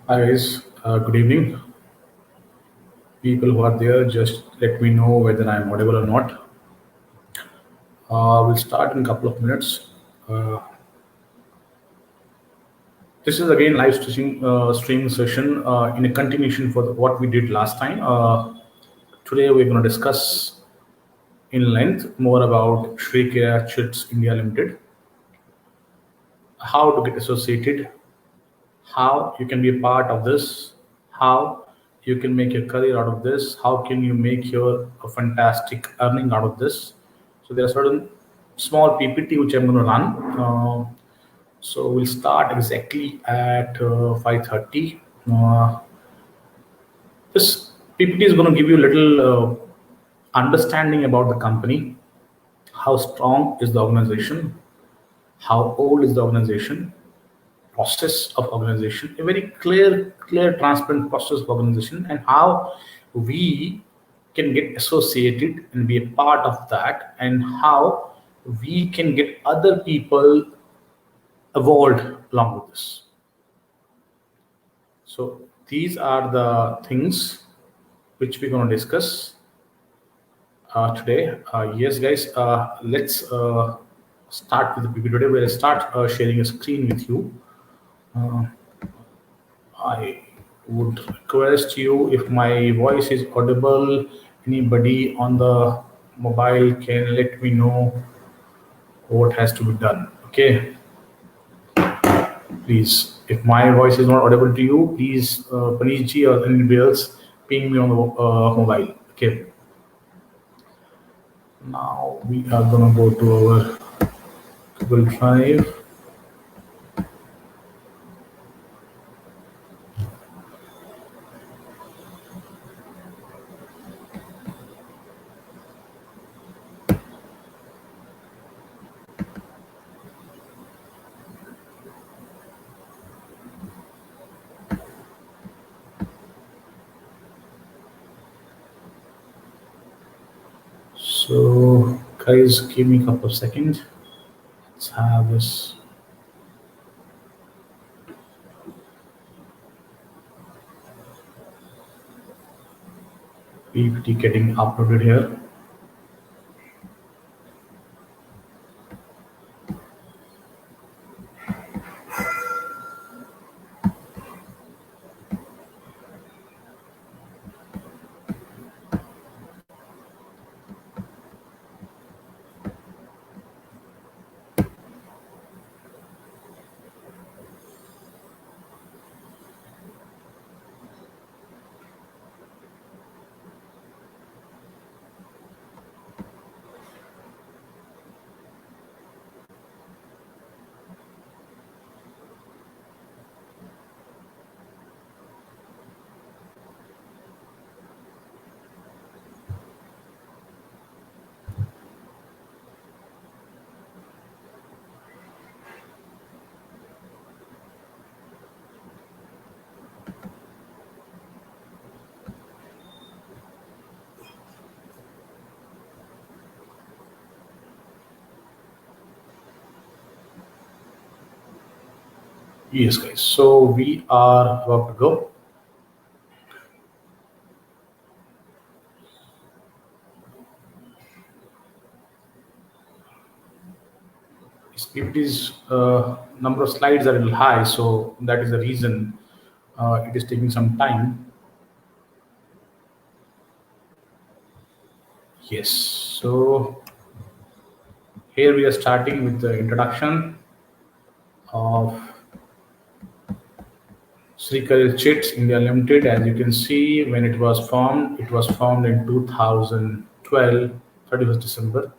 Hi guys, good evening. People who are there, just let me know whether I am audible or not. We'll start in a couple of minutes. Uh, this is again live streaming session in a continuation for what we did last time. Today we're going to discuss in length more about Sreekarayil Chits India Limited, how to get associated, how you can be a part of this, how you can make a career out of this, how can you make your a fantastic earning out of this. So there are certain small PPT which I'm going to run. So we'll start exactly at 5:30. This PPT is going to give you a little understanding about the company, how strong is the organization, how old is the organization, process of organization, a very clear, transparent process of organization, and how we can get associated and be a part of that, and how we can get other people evolved along with this. So these are the things which we're going to discuss today. Yes, guys, let's start with the PPT today. We'll start sharing a screen with you. Uh, I would request you, if my voice is audible, anybody on the mobile can let me know what has to be done. Okay, please. If my voice is not audible to you, please, Paneet ji or anybody else, ping me on the mobile. Okay. Now we are gonna go to our Google Drive. So, guys, give me a couple of seconds. Let's have this. PPT getting uploaded here. Yes, guys. So we are about to go. This PPT's number of slides are a little high, so that is the reason it is taking some time. Yes. So here we are starting with the introduction of Sreekarayil Chits India Limited. As you can see, when it was formed in 2012, 31st December.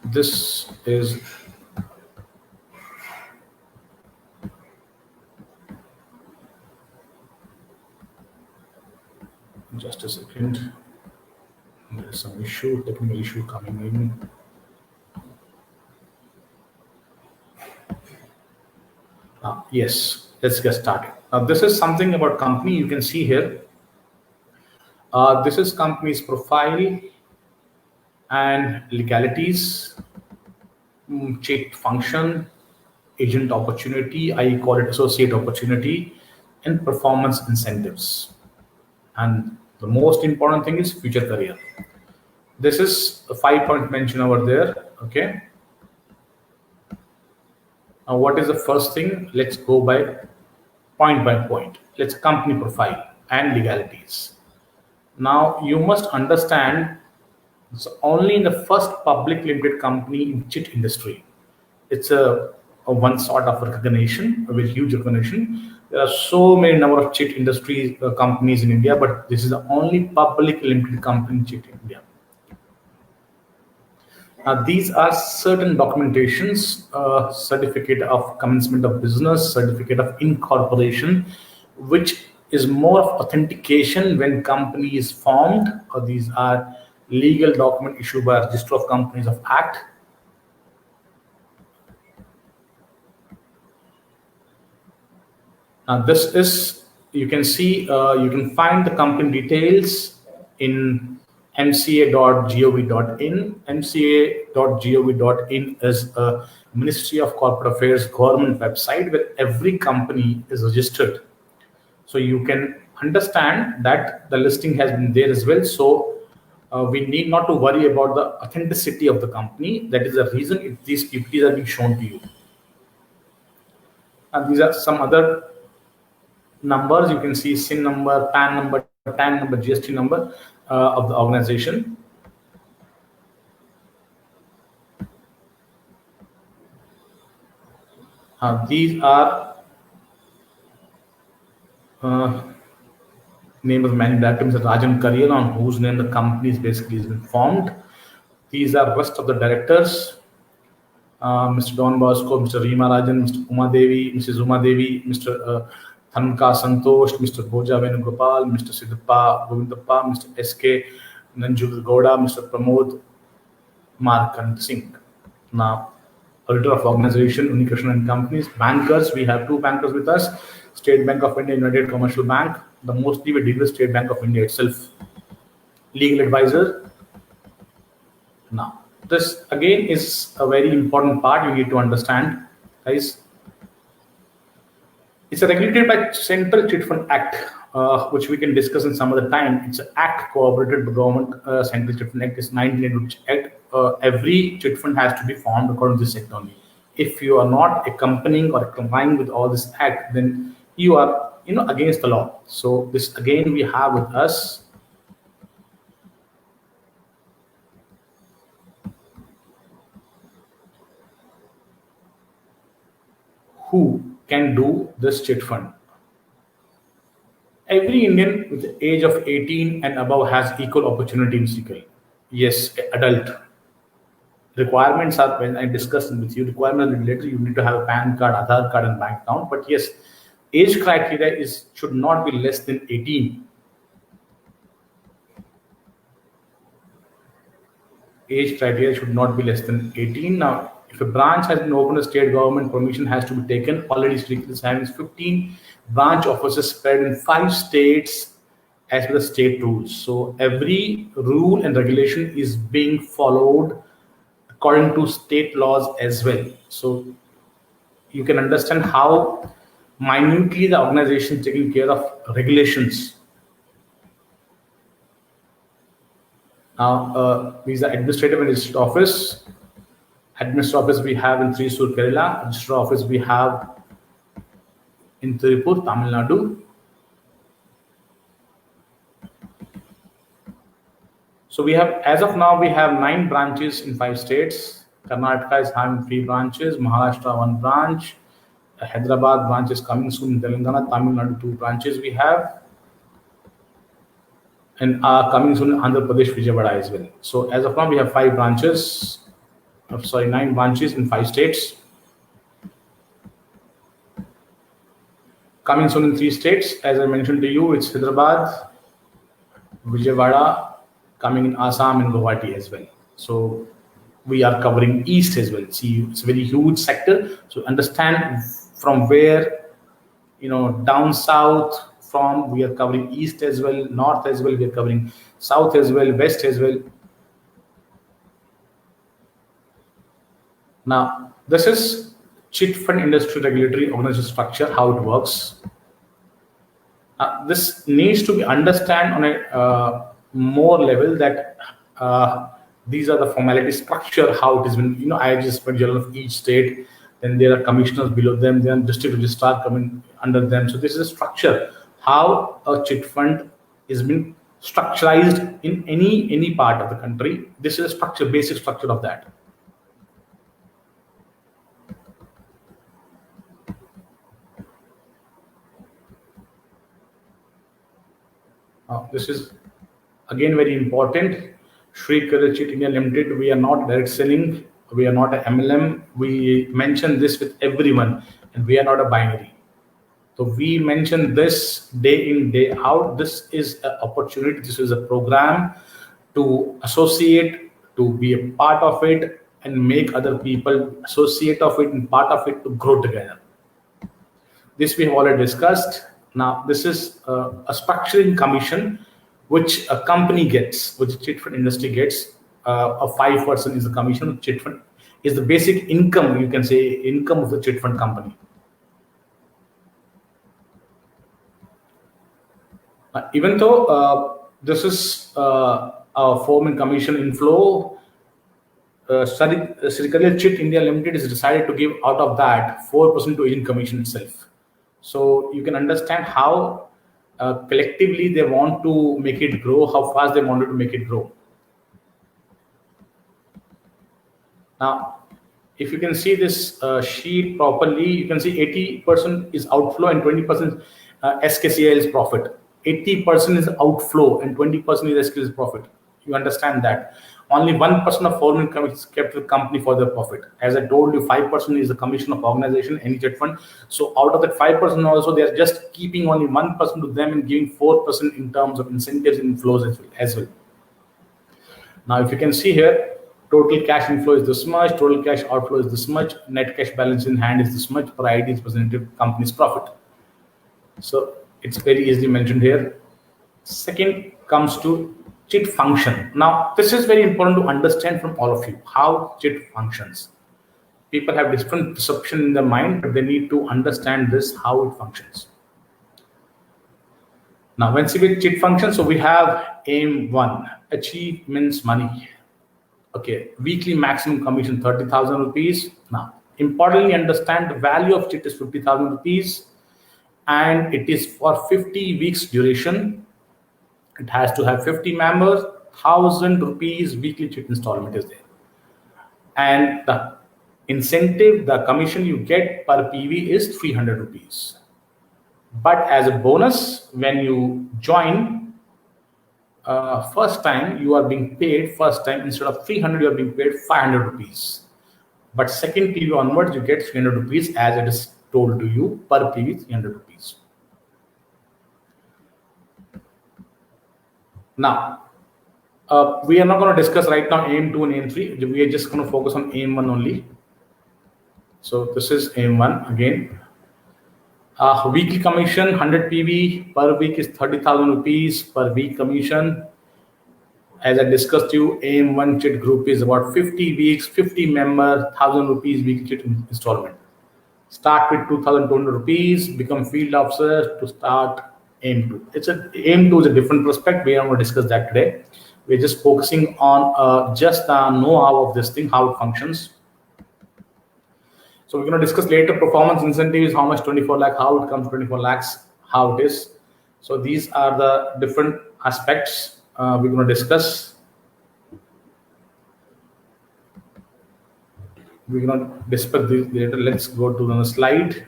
This is just a second. There is some technical issue coming in. Yes, let's get started. This is something about company you can see here. This is company's profile and legalities. Chit function, agent opportunity, I call it associate opportunity, and performance incentives. And the most important thing is future career. This is a 5-point mention over there. Okay. Now, what is the first thing? Let's go by point. Let's company profile and legalities. Now, you must understand it's only in the first public limited company in chit industry. It's a one sort of recognition, a very huge recognition. There are so many number of chit industry companies in India, but this is the only public limited company in chit in India. These are certain documentations, certificate of commencement of business, certificate of incorporation, which is more of authentication when company is formed. These are legal document issued by Register of Companies of Act. This is, you can see, you can find the company details in mca.gov.in. mca.gov.in is a Ministry of Corporate Affairs government website where every company is registered. So you can understand that the listing has been there as well. So we need not to worry about the authenticity of the company. That is the reason if these PPTs are being shown to you. And these are some other numbers. You can see SIN number, PAN number, TAN number, GST number of the organization. These are name of managing director, Mr. Rajan Kariyal, on whose name the company is basically has been formed. These are rest of the directors. Mr. Don Bosco, Mr. Reema Rajan, Mr. Uma Devi, Mrs. Uma Devi, Mr. Thanka Santosh, Mr. Bhoja Venugopal, Mr. Siddhappa Govindappa, Mr. S.K. Nanjul Gowda, Mr. Pramod Markant Singh. Now, auditor of organization, Unikrishnan and companies. Bankers, we have two bankers with us, State Bank of India, United Commercial Bank. The mostly we deal with State Bank of India itself. Legal advisor. Now, this again is a very important part you need to understand, guys. It's regulated by Central Chit Fund Act, which we can discuss in some other time. It's an act cooperated by government. Central Chit Fund Act is 1982 Act. Every chit fund has to be formed according to this act only. If you are not accompanying or complying with all this act, then you are, against the law. So this again we have with us. Who can do this chit fund? Every Indian with the age of 18 and above has equal opportunity in CKL. Yes, adult. Requirements are, when I discussed with you, requirements related, you need to have a PAN card, Aadhaar card, and bank account. But yes, age criteria should not be less than 18. Age criteria should not be less than 18. Now, if a branch has been opened, a state government permission has to be taken. Already Sreekarayil is having 15 branch offices spread in 5 states as per the state rules. So every rule and regulation is being followed according to state laws as well. So you can understand how minutely the organization is taking care of regulations. Now, these are administrative and registered office. Administrative office we have in Thrissur, Kerala. Registered office we have in Tirupur, Tamil Nadu. So we have, as of now, we have 9 branches in 5 states. Karnataka is having 3 branches, Maharashtra 1 branch, Hyderabad branch is coming soon in Telangana, Tamil Nadu 2 branches we have, and coming soon in Andhra Pradesh, Vijayawada as well. So as of now, we have 9 branches in 5 states. Coming soon in 3 states, as I mentioned to you, it's Hyderabad, Vijayawada, coming in Assam and Guwahati as well. So we are covering East as well. See, it's a very huge sector. So understand from where, down south from, we are covering East as well, North as well, we are covering South as well, West as well. Now, this is chit fund industry regulatory organization structure, how it works. This needs to be understand on a more level that these are the formality structure, how it has been, IIG Inspector General of each state, then there are commissioners below them, then district registrar coming under them. So this is a structure, how a chit fund is been structurized in any part of the country. This is a structure, basic structure of that. This is again very important. Sreekarayil Chits India Limited, we are not direct selling, we are not a MLM. We mention this with everyone, and we are not a binary. So we mention this day in, day out. This is an opportunity, this is a program to associate, to be a part of it, and make other people associate of it and part of it to grow together. This we have already discussed. Now, this is a structuring commission which a company gets, which the chit fund industry gets. A 5% is the commission of chit fund, is the basic income, you can say, income of the chit fund company. Even though this is a form and commission inflow, Sreekarayil Chits India Limited is decided to give out of that 4% to agent commission itself. So you can understand how collectively they want to make it grow, how fast they wanted to make it grow. Now, if you can see this sheet properly, you can see 80% is outflow and 20% SKCL is profit. 80% is outflow and 20% is SKCL is profit. You understand that. Only 1% of foreign income is kept with the company for their profit. As I told you, 5% is the commission of organization, any chit fund. So out of that 5% also, they are just keeping only 1% to them and giving 4% in terms of incentives and inflows as well. Now, if you can see here, total cash inflow is this much, total cash outflow is this much, net cash balance in hand is this much, per IT is percentage of company's profit. So it's very easily mentioned here. Second comes to chit function. Now, this is very important to understand from all of you, how chit functions. People have different perception in their mind, but they need to understand this, how it functions. Now, when we chit function, so we have aim 1, achieve means money. Okay, weekly maximum commission 30,000 rupees. Now, importantly, understand the value of chit is 50,000 rupees, and it is for 50 weeks duration. It has to have 50 members, 1,000 rupees weekly chit installment is there. And the incentive, the commission you get per PV is 300 rupees. But as a bonus, when you join, first time you are being paid, first time instead of 300, you are being paid 500 rupees. But second PV onwards, you get 300 rupees as it is told to you, per PV 300 rupees. Now, we are not going to discuss right now aim 2 and aim 3. We are just going to focus on aim 1 only. So this is aim 1 again. Weekly commission 100 PV per week is 30,000 rupees per week commission. As I discussed you, aim 1 chit group is about 50 weeks, 50 member, 1,000 rupees weekly chit installment. Start with 2,200 rupees, become field officer to start aim 2. Aim 2 is a different prospect. We are going to discuss that today. We're just focusing on just the know-how of this thing, how it functions. So we're going to discuss later performance incentives, how much 24 lakh, how it comes 24 lakhs, how it is. So these are the different aspects we're going to discuss. We're going to discuss this later. Let's go to the slide.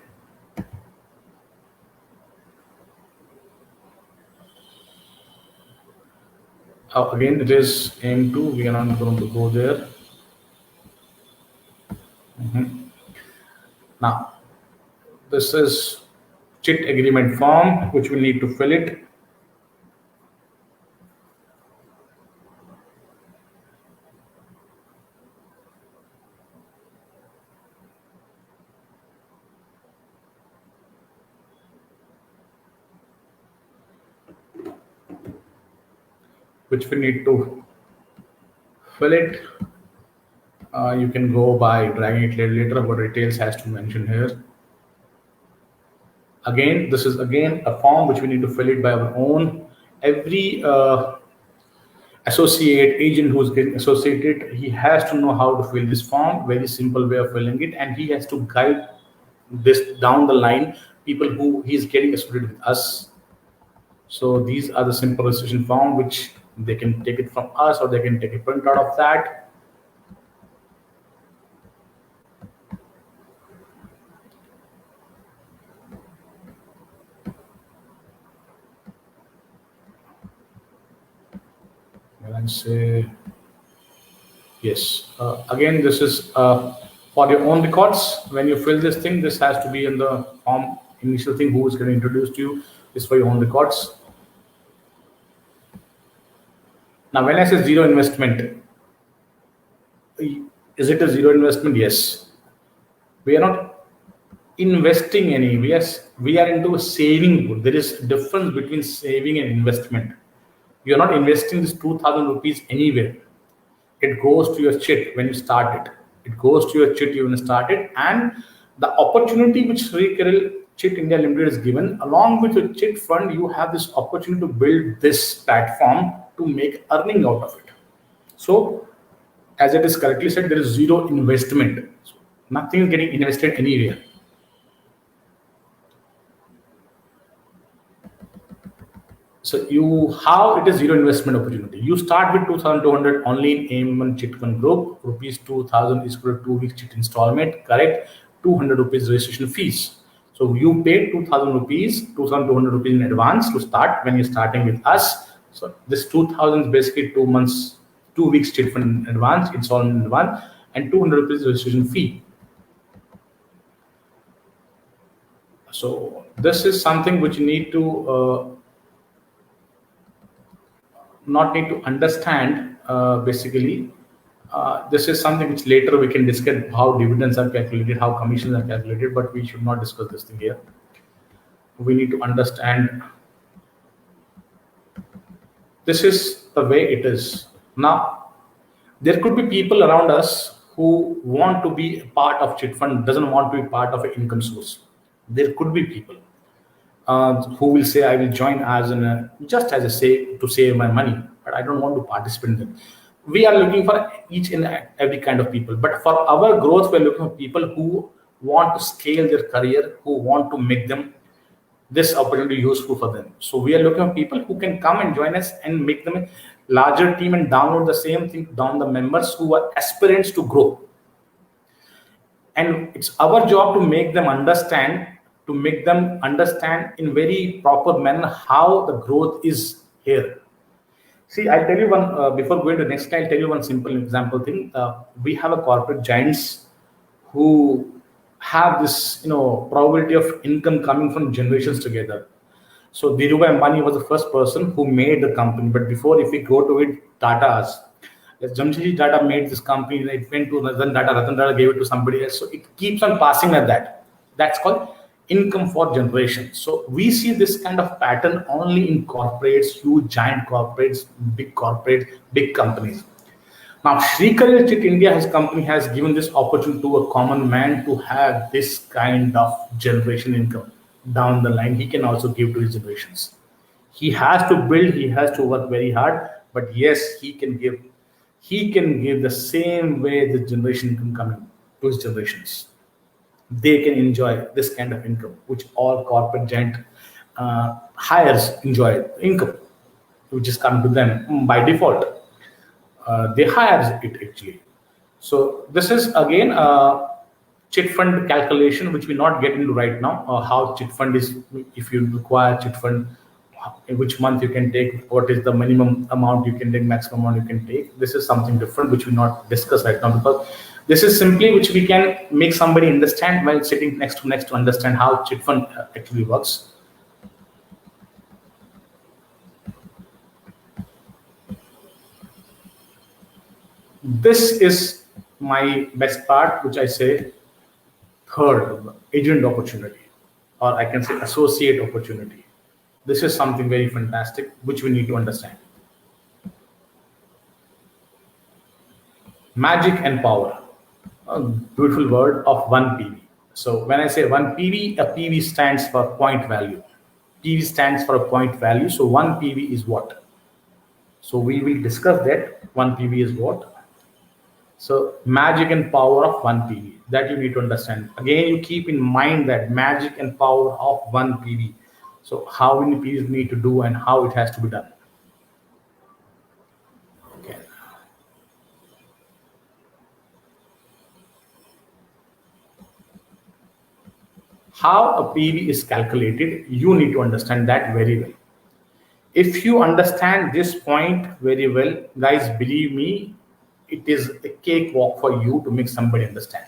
Again, it is aim 2. We are not going to go there. Now, this is chit agreement form, which we need to fill it. Which we need to fill it. You can go by dragging it later, but details has to mention here. Again, this is again a form which we need to fill it by our own. Every associate agent who's getting associated, he has to know how to fill this form. Very simple way of filling it, and he has to guide this down the line people who he's getting associated with us. So these are the simple registration form which they can take it from us, or they can take a print out of that. And say yes. Again, this is for your own records. When you fill this thing, this has to be in the form initial thing who is going to introduce to you. Is for your own records. Now, when I say zero investment, is it a zero investment? Yes. We are not investing any. We are into a saving. There is a difference between saving and investment. You are not investing this 2,000 rupees anywhere. It goes to your chit when you start it. It goes to your chit when you start it, and the opportunity which Sreekarayil Chit India Limited is given, along with your chit fund, you have this opportunity to build this platform to make earning out of it. So, as it is correctly said, there is zero investment. So nothing is getting invested anywhere. So how it is zero investment opportunity. You start with 2,200 only in AIM1 Chit Fund Group. Rupees 2,000 is for a 2-week chit installment. Correct. 200 rupees registration fees. So you pay 2,000 rupees, 2,200 rupees in advance to start when you're starting with us. So this 2,000 is basically 2 months, 2 weeks chit fund in advance, installment in advance, and 200 rupees registration fee. So this is something which you need to not need to understand. Basically, this is something which later we can discuss how dividends are calculated, how commissions are calculated, but we should not discuss this thing here. We need to understand this is the way it is. Now, there could be people around us who want to be a part of chit fund, doesn't want to be part of an income source. There could be people who will say, I will join as just as a say to save my money, but I don't want to participate in them. We are looking for each and every kind of people, but for our growth, we're looking for people who want to scale their career, who want to make them this opportunity useful for them. So we are looking for people who can come and join us and make them a larger team and download the same thing down the members who are aspirants to grow. And it's our job to make them understand in very proper manner how the growth is here. See, I'll tell you one, before going to the next slide, I'll tell you one simple example thing. We have a corporate giants who have this, probability of income coming from generations together. So Dhirubhai Ambani was the first person who made the company. But before, if we go to it, Tata's, Jamshedji Tata made this company, it went to Ratan Tata gave it to somebody else. So it keeps on passing like that. That's called income for generations. So we see this kind of pattern only in corporates, huge giant corporates, big companies. Now, Sreekarayil Chit India, his company, has given this opportunity to a common man to have this kind of generation income down the line. He can also give to his generations. He has to build, he has to work very hard, but yes, he can give the same way the generation income coming to his generations. They can enjoy this kind of income, which all corporate giant hires enjoy income, which is coming to them by default. They hire it actually. So this is again a chit fund calculation, which we not get into right now. How chit fund is, if you require chit fund, in which month you can take, what is the minimum amount you can take, maximum amount you can take. This is something different, which we not discuss right now, because this is simply which we can make somebody understand while sitting next to understand how chit fund actually works. This is my best part, which I say third, agent opportunity, or I can say associate opportunity. This is something very fantastic, which we need to understand. Magic and power. a beautiful word of 1 PV. So when I say 1 PV, a PV stands for point value. PV stands for a point value. So 1 PV is what? So we will discuss that 1 PV is what. So magic and power of 1 PV, that you need to understand. Again, you keep in mind that magic and power of 1 PV. So how many PVs need to do and how it has to be done. Okay. How a PV is calculated, you need to understand that very well. If you understand this point very well, guys, believe me, it is a cakewalk for you to make somebody understand.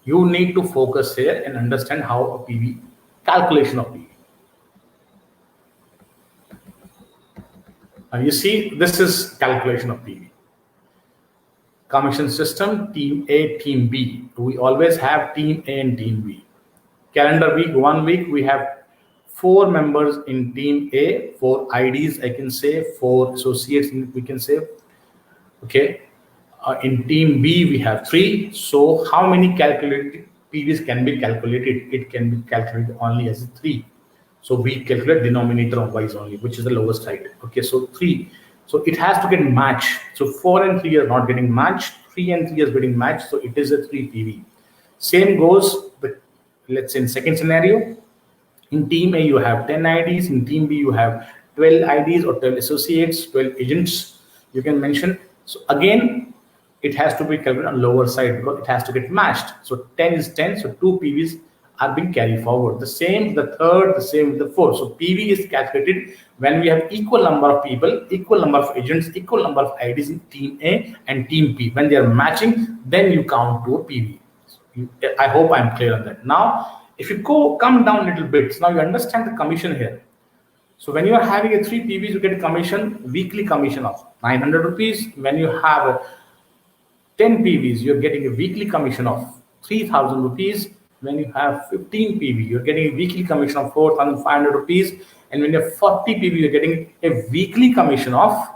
You need to focus here and understand how a PV, calculation of PV. You see, this is calculation of PV. Commission system, team A, team B. We always have team A and team B. Calendar week, 1 week, we have 4 members in team A, 4 IDs, I can say, 4 associates, we can say. Okay. In team B, we have 3. So how many calculated PVs can be calculated? It can be calculated only as 3. So we calculate denominator of wise only, which is the lowest height. Okay, so 3. So it has to get matched. So 4 and 3 are not getting matched. 3 and 3 is getting matched. So it is a 3 PV. Same goes with, let's say in second scenario, in team A you have 10 IDs, in team B you have 12 IDs or 12 associates, 12 agents you can mention. So again, it has to be calculated on lower side because it has to get matched. So 10 is 10, so 2 PVs are being carried forward. The same with the third, the same with the fourth. So PV is calculated when we have equal number of people, equal number of agents, equal number of IDs in team A and team B. When they are matching, then you count to a PV. I hope I'm clear on that. Now, if you come down a little bit, so now you understand the commission here. So when you are having a 3 PVs, you get a commission, weekly commission of 900 rupees. When you have 10 PVs, you're getting a weekly commission of 3,000 rupees. When you have 15 PV, you're getting a weekly commission of 4,500 rupees. And when you have 40 PV, you're getting a weekly commission of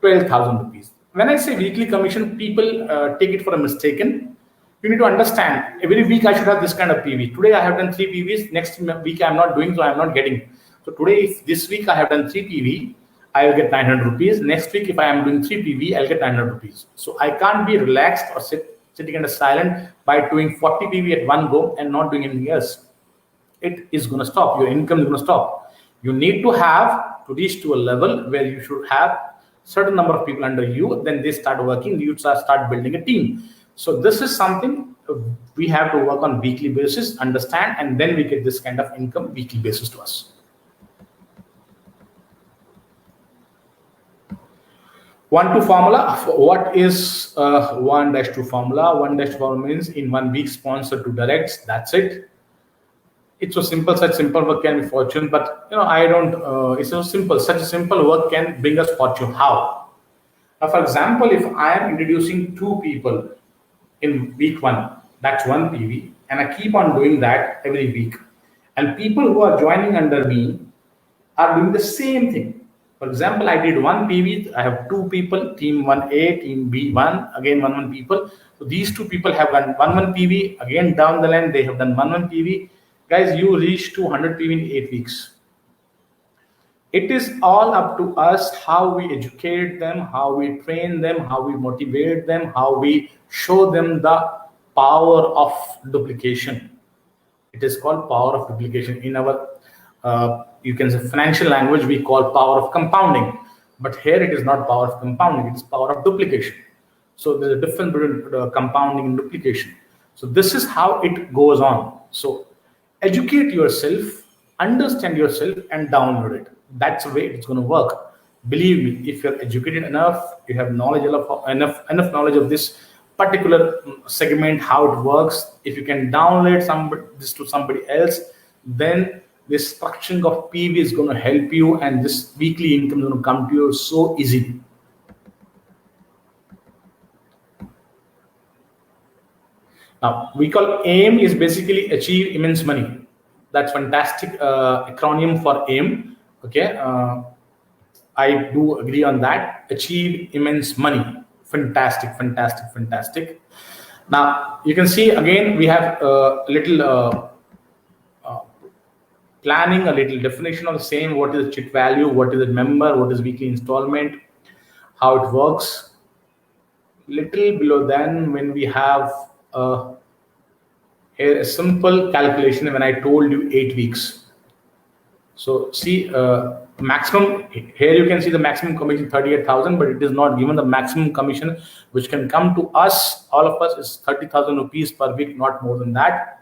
12,000 rupees. When I say weekly commission, people take it for a mistaken. You need to understand, every week I should have this kind of PV. Today I have done 3 PVs, next week I'm not doing, so I'm not getting. So today, if this week I have done 3 PV, I will get 900 rupees. Next week, if I am doing 3 PV, I'll get 900 rupees. So I can't be relaxed or sitting under silent by doing 40 PV at one go and not doing anything else. It is going to stop. Your income is going to stop. You need to have to reach to a level where you should have certain number of people under you. Then they start working. You start building a team. So this is something we have to work on weekly basis, understand, and then we get this kind of income weekly basis to us. 1-2 formula. What is 1-2 formula? 1-2 formula means in 1 week sponsor to directs. That's it. It's so simple. Such simple work can be fortune, but I don't. It's so simple. Such a simple work can bring us fortune. How? Now, for example, if I am introducing 2 people in week 1, that's 1 PV, and I keep on doing that every week, and people who are joining under me are doing the same thing. For example, I did 1 PV, I have 2 people, team 1A, team B1, again 1 people. So these 2 people have done 1 PV, again down the line they have done 1 PV. Guys, you reach 200 PV in 8 weeks. It is all up to us how we educate them, how we train them, how we motivate them, how we show them the power of duplication. It is called power of duplication. In our you can say financial language, we call power of compounding, but here it is not power of compounding, it is power of duplication. So there's a difference between compounding and duplication. So this is how it goes on. So educate yourself, understand yourself, and download it. That's the way it's going to work. Believe me, if you're educated enough, you have knowledge enough knowledge of this particular segment, how it works. If you can download this to somebody else, then this structuring of PV is going to help you, and this weekly income is going to come to you so easily. Now, we call AIM is basically achieve immense money. That's fantastic acronym for AIM. Okay, I do agree on that. Achieve immense money. Fantastic, fantastic, fantastic. Now you can see again we have a little planning, a little definition of the same. What is chit value? What is it member? What is weekly installment? How it works. Little below then when we have here a simple calculation when I told you 8 weeks. So see maximum here you can see the maximum commission 38,000, but it is not given. The maximum commission which can come to us, all of us, is 30,000 rupees per week, not more than that.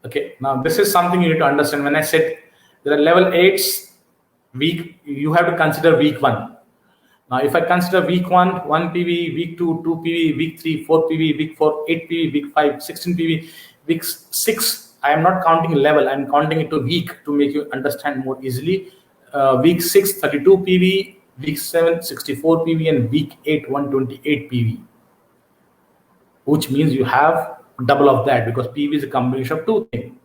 Okay, now this is something you need to understand. When I said there are level 8s week, you have to consider week 1. Now if I consider week 1 PV, week 2 PV, week 3 4 PV, week 4 8 PV, week 5 16 PV, week 6 I am not counting level, I am counting it to week to make you understand more easily. Week 6 32 PV, week 7 64 PV, and week 8 128 PV, which means you have double of that, because PV is a combination of two things.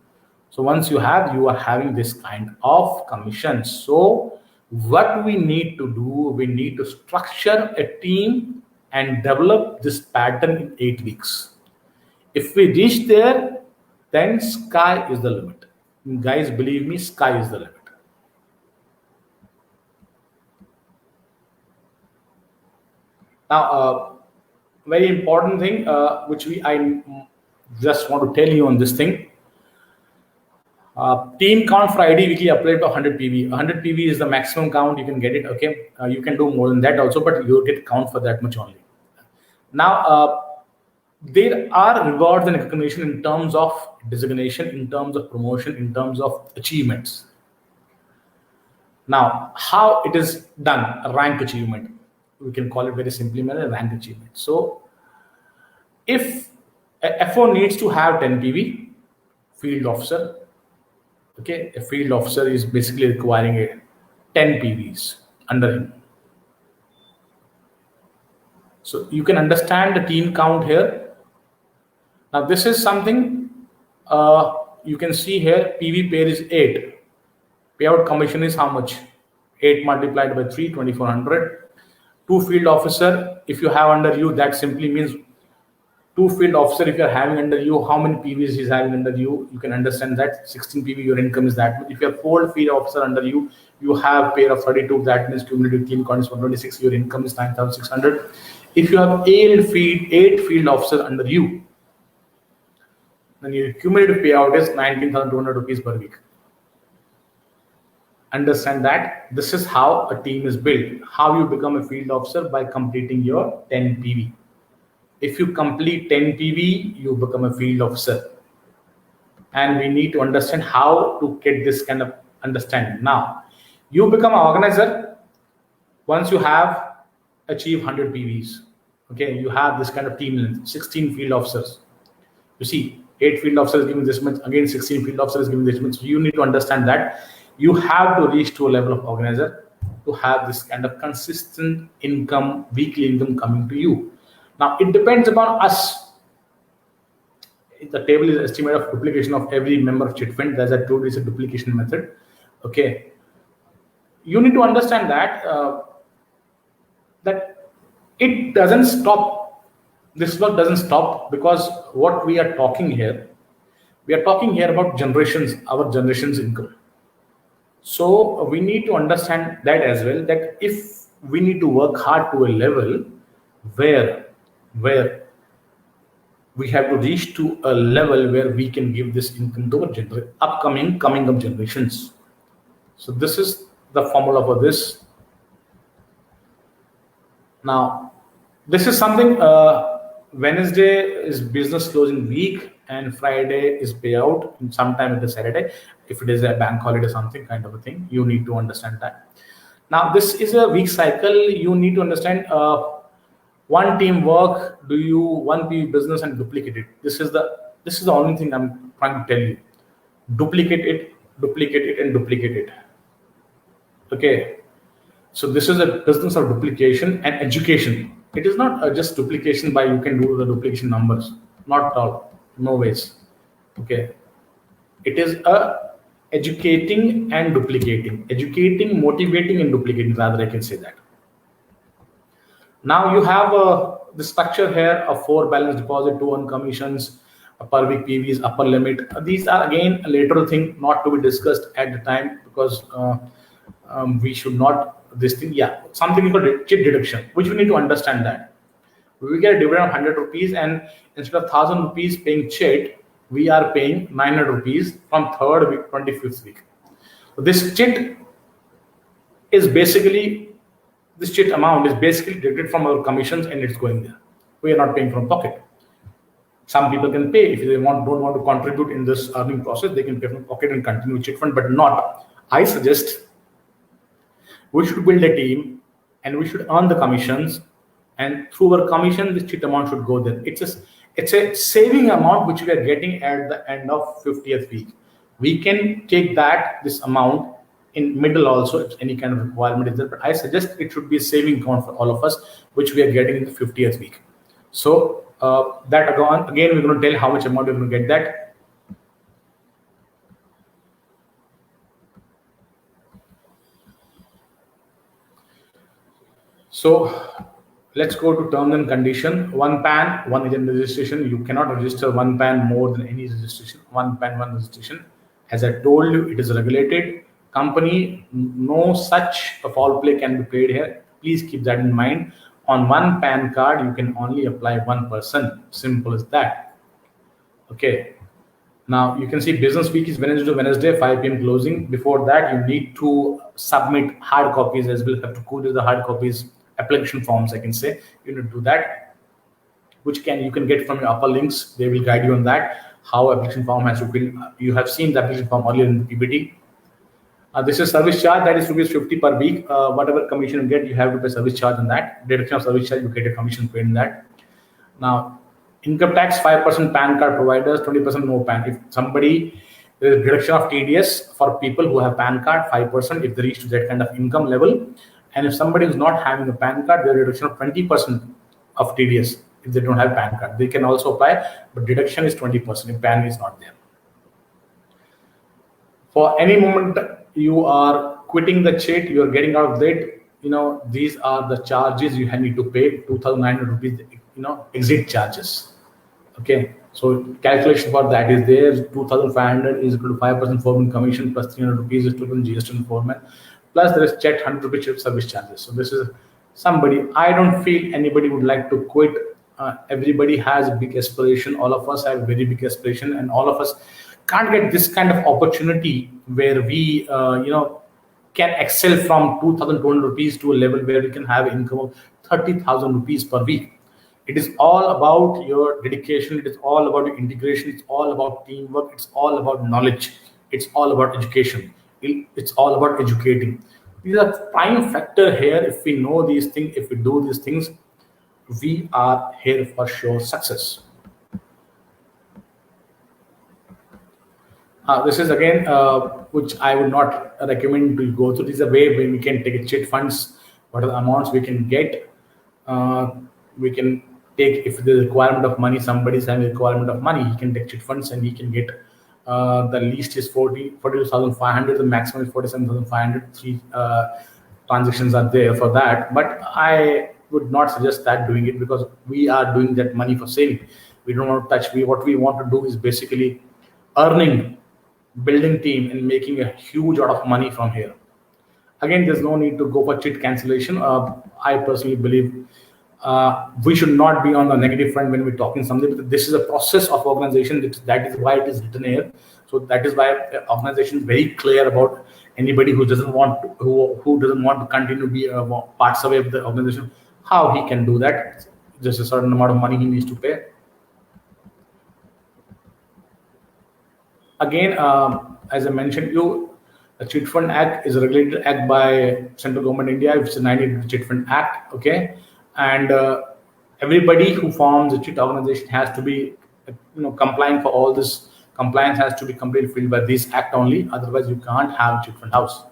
So once you are having this kind of commission. So what we need to do, we need to structure a team and develop this pattern in 8 weeks. If we reach there, then sky is the limit. Guys, believe me, sky is the limit. Now, very important thing which I just want to tell you on this thing. Team count for ID weekly upload to 100 PV. 100 PV is the maximum count you can get it. Okay, you can do more than that also, but you get count for that much only. Now, there are rewards and recognition in terms of designation, in terms of promotion, in terms of achievements. Now, how it is done? Rank achievement. We can call it very simply a rank achievement. So, if a FO needs to have 10 PV, field officer, okay, a field officer is basically requiring a 10 PVs under him. So you can understand the team count here. Now this is something you can see here. PV pair is 8. Payout commission is how much? 8 multiplied by 3, 2400. 2 field officer, if you have under you, that simply means 2 field officer. If you are having under you, how many PVs he's having under you, you can understand that 16 PV, your income is that much. If you have 4 field officer under you, you have pair of 32, that means cumulative team count is 126, your income is 9,600. If you have 8 field officers under you, then your cumulative payout is 19,200 rupees per week. Understand that this is how a team is built. How you become a field officer? By completing your 10 PV. If you complete 10 PV, you become a field officer. And we need to understand how to get this kind of understanding. Now, you become an organizer once you have achieved 100 PVs. Okay, you have this kind of team length, 16 field officers. You see, 8 field officers giving this much, again 16 field officers giving this much. So you need to understand that you have to reach to a level of organizer to have this kind of consistent income, weekly income coming to you. Now it depends upon us. The table is estimate of duplication of every member of Chit Fund. As I told you, it's a duplication method. Okay, you need to understand that that it doesn't stop. This work doesn't stop, because what we are talking here, about generations, our generation's income. So we need to understand that as well, that if we need to work hard to a level where we have to reach to a level where we can give this income to our coming up generations. So this is the formula for this. Now, this is something, Wednesday is business closing week and Friday is payout, and sometime it is Saturday. If it is a bank holiday, something kind of a thing, you need to understand that. Now, this is a week cycle. You need to understand one team work, do you one PV business and duplicate it. This is the only thing I'm trying to tell you. Duplicate it, and duplicate it. Okay. So this is a business of duplication and education. It is not just duplication by you can do the duplication numbers. Not at all. No ways. Okay. It is educating and duplicating. Educating, motivating, and duplicating, rather I can say that. Now you have the structure here of 4 balance deposit, 2 on commissions, per week PVs, upper limit. These are again a lateral thing, not to be discussed at the time, because we should not this thing. Yeah, something called chit deduction, which we need to understand that we get a dividend of 100 rupees, and instead of 1000 rupees paying chit, we are paying 900 rupees from 3rd week, 25th week. So this chit is basically, this chit amount is basically deducted from our commissions, and it's going there. We are not paying from pocket. Some people can pay if they don't want to contribute in this earning process. They can pay from pocket and continue chit fund, but not. I suggest we should build a team, and we should earn the commissions, and through our commission, this chit amount should go there. It's a saving amount which we are getting at the end of 50th week. We can take this amount in middle also if any kind of requirement is there, but I suggest it should be a saving account for all of us, which we are getting in the 50th week. So that again, we're going to tell how much amount we're going to get that. So let's go to terms and condition. 1 PAN, 1 agent registration. You cannot register 1 PAN more than any registration. 1 PAN, 1 registration. As I told you, it is regulated company. No such foul play can be played here. Please keep that in mind. On 1 PAN card, you can only apply 1 person. Simple as that. Okay. Now you can see business week is Wednesday to Wednesday, 5 p.m. closing. Before that, you need to submit hard copies as well. Have to code the hard copies, application forms. I can say you need to do that, which you can get from your upper links. They will guide you on that. How application form has to fill. You have seen the application form earlier in the PPT. This is service charge, that is rupees 50 per week. Whatever commission you get, you have to pay service charge on that. Deduction of service charge, you get a commission paid in that. Now, income tax, 5% PAN card providers, 20% no PAN. If somebody, there is deduction of TDS for people who have PAN card, 5% if they reach to that kind of income level. And if somebody is not having a PAN card, there is reduction of 20% of TDS if they don't have PAN card. They can also apply, but deduction is 20% if PAN is not there. For any moment you are quitting the chit, you are getting out of it, these are the charges you need to pay, 2,900 rupees, exit charges. Okay, so calculation for that is there. 2,500 is equal to 5% foreman commission plus 300 rupees is equal to GST and foreman, plus there is chat 100 rupees service charges. So this is somebody, I don't feel anybody would like to quit. Everybody has a big aspiration. All of us have very big aspiration, and all of us can't get this kind of opportunity where we can excel from 2,200 rupees to a level where we can have income of 30,000 rupees per week. It is all about your dedication. It is all about your integration. It's all about teamwork. It's all about knowledge. It's all about education. It's all about educating. These are prime factor here. If we know these things, if we do these things, we are here for sure success. This is again, which I would not recommend to go through. This is a way where we can take a chit funds, what are the amounts we can get. We can take, if the requirement of money, somebody is having a requirement of money, he can take chit funds and he can get, the least is 42,500, the maximum is 47,500. 3 transactions are there for that. But I would not suggest that doing it, because we are doing that money for saving. We don't want to touch. What we want to do is basically earning, building team, and making a huge lot of money from here. Again, there's no need to go for chit cancellation. I personally believe we should not be on the negative front when we're talking something. But this is a process of organization. That is why it is written here. So that is why the organization is very clear about anybody who doesn't want to, who doesn't want to continue to be parts away of the organization, how he can do that. Just a certain amount of money he needs to pay. Again, as I mentioned, the Chit Fund Act is a regulated act by Central Government India, which is a 1980 Chit Fund Act. Okay, and everybody who forms a chit organization has to be, complying for all this. Compliance has to be completely filled by this act only. Otherwise, you can't have chit fund house.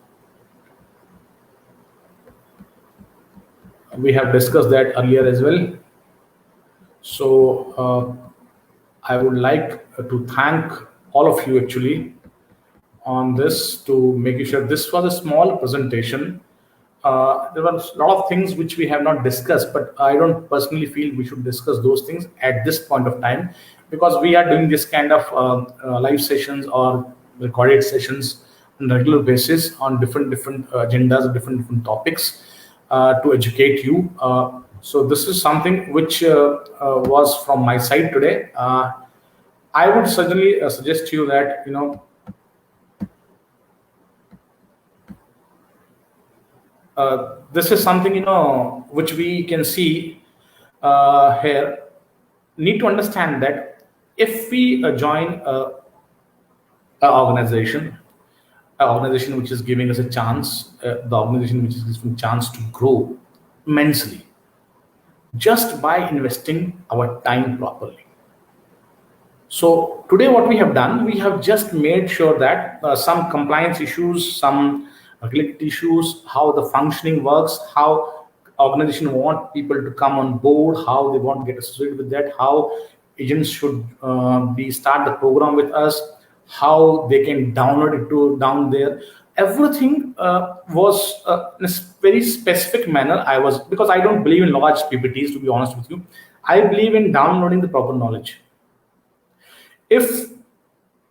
We have discussed that earlier as well. So I would like to thank all of you actually on this, to making sure this was a small presentation. There were a lot of things which we have not discussed, but I don't personally feel we should discuss those things at this point of time, because we are doing this kind of live sessions or recorded sessions on a regular basis on different agendas, different topics to educate you. So this is something which was from my side today. I would certainly suggest to you that, this is something, which we can see here. Need to understand that if we join an organization which is giving us a chance, the organization which is giving a chance to grow immensely, just by investing our time properly. So today what we have done, we have just made sure that some compliance issues, some regulatory issues, how the functioning works, how organization want people to come on board, how they want to get associated with that, how agents should start the program with us, how they can download it to down there. Everything was in a very specific manner. Because I don't believe in large PPTs, to be honest with you. I believe in downloading the proper knowledge. If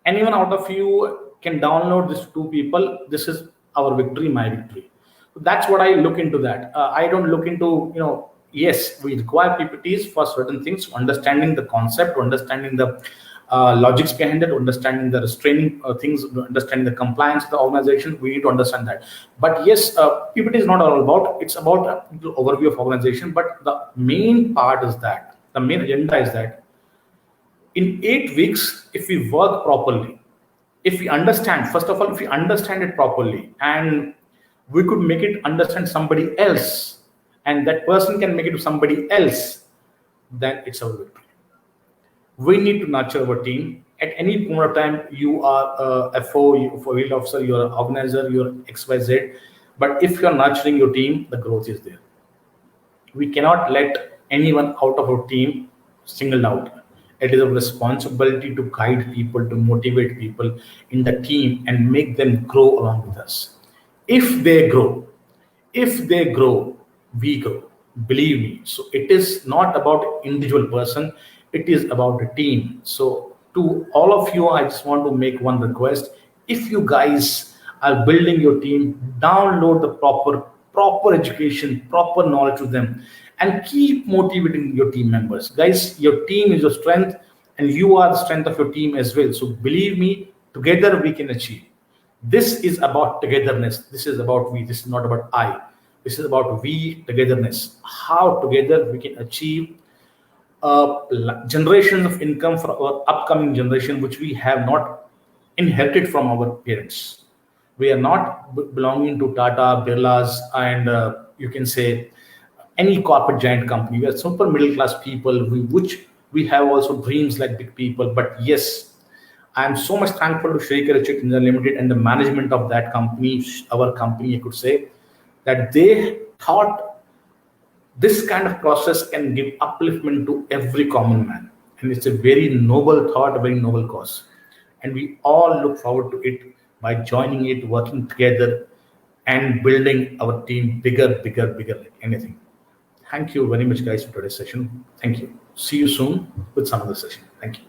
anyone out of you can download this to 2 people, this is our victory, my victory. That's what I look into that. I don't look into, yes, we require PPTs for certain things, understanding the concept, understanding the logics behind it, understanding the restraining things, understanding the compliance of the organization. We need to understand that. But yes, PPT is not all about, it's about the overview of organization. But the main part is that, the main agenda is that in 8 weeks, if we work properly, if we understand, first of all, if we understand it properly, and we could make it understand somebody else, and that person can make it to somebody else, then it's our victory. We need to nurture our team. At any point of time, you are a FO, field officer, you're an organizer, you're XYZ. But if you're nurturing your team, the growth is there. We cannot let anyone out of our team singled out. It is a responsibility to guide people, to motivate people in the team and make them grow along with us. If they grow, we grow. Believe me. So it is not about individual person. It is about a team. So to all of you, I just want to make one request. If you guys are building your team, download the proper education, proper knowledge to them, and keep motivating your team members. Guys, your team is your strength, and you are the strength of your team as well. So believe me, together we can achieve. This is about togetherness. This is about we. This is not about I. This is about we, togetherness. How together we can achieve generations of income for our upcoming generation, which we have not inherited from our parents. We are not belonging to Tata, Birlas, and you can say any corporate giant company. We are super middle class people, which we have also dreams like big people. But yes, I am so much thankful to Sreekarayil Chits Limited and the management of that company, our company, I could say, that they thought this kind of process can give upliftment to every common man. And it's a very noble thought, a very noble cause. And we all look forward to it by joining it, working together, and building our team bigger, like anything. Thank you very much, guys, for today's session. Thank you. See you soon with some other session. Thank you.